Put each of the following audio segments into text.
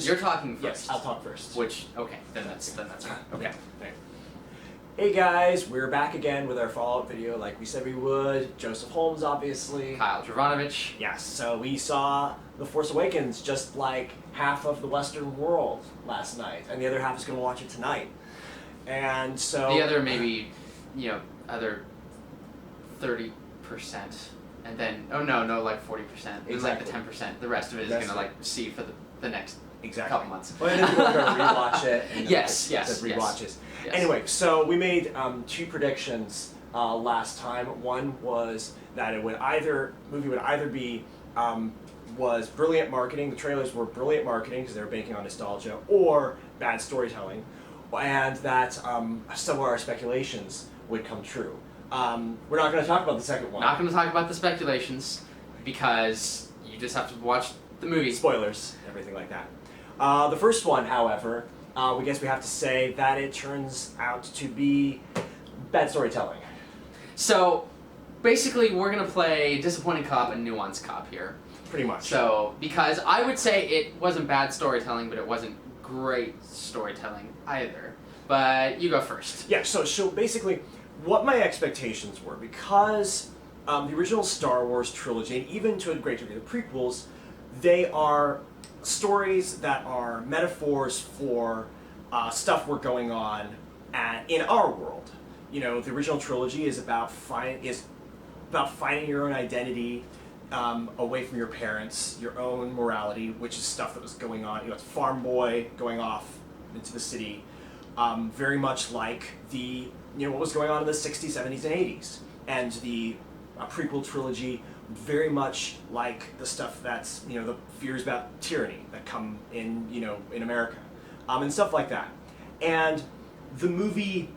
You're talking first. Yes, I'll talk first. Which, okay, then that's fine. Okay. Hey guys, we're back again with our follow-up video like we said we would. Joseph Holmes, obviously. Kyle Jovanovich. Yes, so we saw The Force Awakens just like half of the Western world last night, and the other half is going to watch it tonight. And so... The other maybe, other 30%. And then, like 40%. Exactly. Like the 10%. The rest of it is going to like see for the next couple months. Well, and then we're going to rewatch it. And yes. Rewatches. Yes. Anyway, so we made two predictions last time. One was that movie would either be was brilliant marketing. The trailers were brilliant marketing because they were banking on nostalgia, or bad storytelling, and that some of our speculations would come true. We're not going to talk about the second one. Not going to talk about the speculations because you just have to watch the movie. Spoilers, everything like that. The first one, however, we guess we have to say that it turns out to be bad storytelling. So, basically, we're going to play disappointing cop and nuanced cop here. Pretty much. So, because I would say it wasn't bad storytelling, but it wasn't great storytelling either. But you go first. Yeah, so basically, what my expectations were, because the original Star Wars trilogy, and even to a great degree the prequels, they are stories that are metaphors for stuff we're going on in our world. You know, the original trilogy is about finding your own identity away from your parents, your own morality, which is stuff that was going on. It's farm boy going off into the city, very much like what was going on in the 60s, 70s, and 80s. And the prequel trilogy, very much like the stuff that's, the fears about tyranny that come in, in America, and stuff like that. And this movie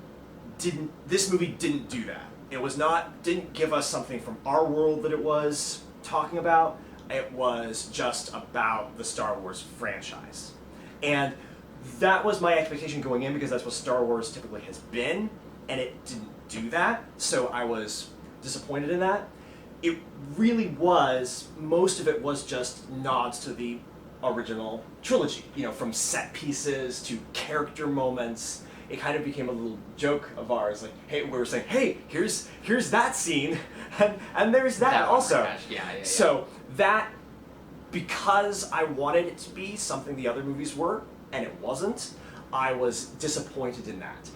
didn't do that. It didn't give us something from our world that it was talking about. It was just about the Star Wars franchise. And that was my expectation going in, because that's what Star Wars typically has been, and it didn't do that, so I was disappointed in that. It really was, most of it was just nods to the original trilogy, from set pieces to character moments. It kind of became a little joke of ours, like, hey, we were saying, hey, here's that scene, and there's that also. Yeah. So that, because I wanted it to be something the other movies were, and it wasn't, I was disappointed in that.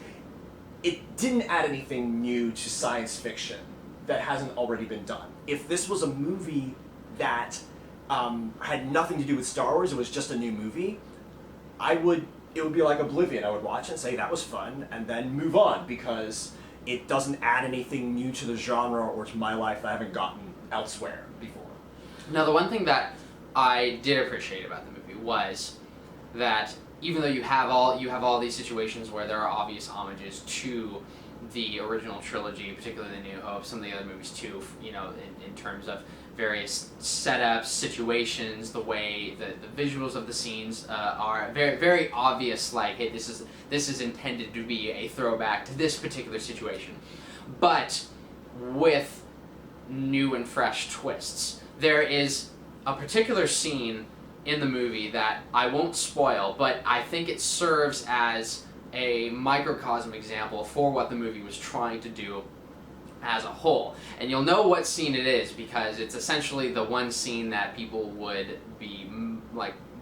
It didn't add anything new to science fiction that hasn't already been done. If this was a movie that had nothing to do with Star Wars, it was just a new movie, it would be like Oblivion. I would watch it and say, that was fun, and then move on, because it doesn't add anything new to the genre or to my life that I haven't gotten elsewhere before. Now, the one thing that I did appreciate about the movie was that even though you have all these situations where there are obvious homages to the original trilogy, particularly The New Hope, some of the other movies too, in terms of various setups, situations, the way the visuals of the scenes are very, very obvious, like, hey, this is intended to be a throwback to this particular situation. But with new and fresh twists. There is a particular scene in the movie that I won't spoil, but I think it serves as a microcosm example for what the movie was trying to do as a whole. And you'll know what scene it is, because it's essentially the one scene that people would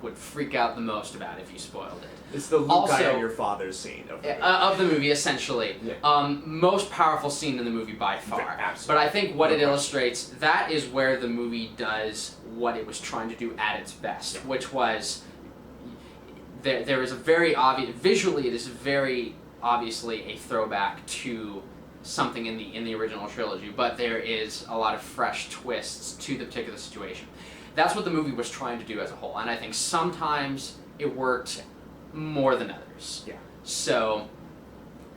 would freak out the most about if you spoiled it. It's the Luke, I am your father's scene of the movie, essentially. Yeah. Most powerful scene in the movie by far. Absolutely. But I think what it illustrates, that is where the movie does what it was trying to do at its best, which was there is a very obvious, visually it is very obviously a throwback to something in the original trilogy, but there is a lot of fresh twists to the particular situation. That's what the movie was trying to do as a whole, and I think sometimes it worked more than others. Yeah. So,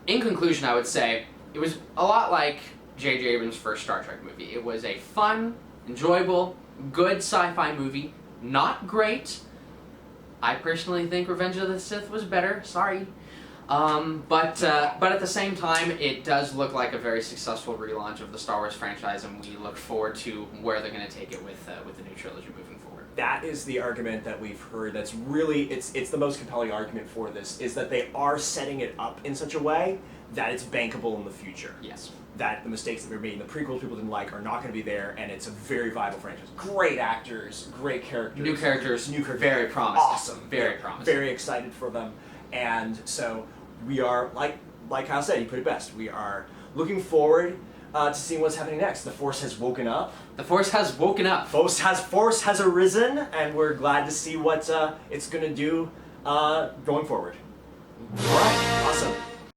in conclusion, I would say it was a lot like J.J. Abrams' first Star Trek movie. It was a fun, enjoyable, good sci-fi movie. Not great. I personally think Revenge of the Sith was better. Sorry. But at the same time, it does look like a very successful relaunch of the Star Wars franchise, and we look forward to where they're going to take it with the new trilogy moving forward. that is the argument that we've heard. That's really it's the most compelling argument for this, is that they are setting it up in such a way that it's bankable in the future. Yes. That the mistakes that were made in the prequels people didn't like are not going to be there, and it's a very viable franchise. Great actors, great characters. New characters, very promising. Awesome. Very promising. Very excited for them. And so we are, like Kyle said, he put it best, we are looking forward to seeing what's happening next. The Force has woken up. The Force has woken up. Force has arisen, and we're glad to see what it's going to do going forward. All right, awesome.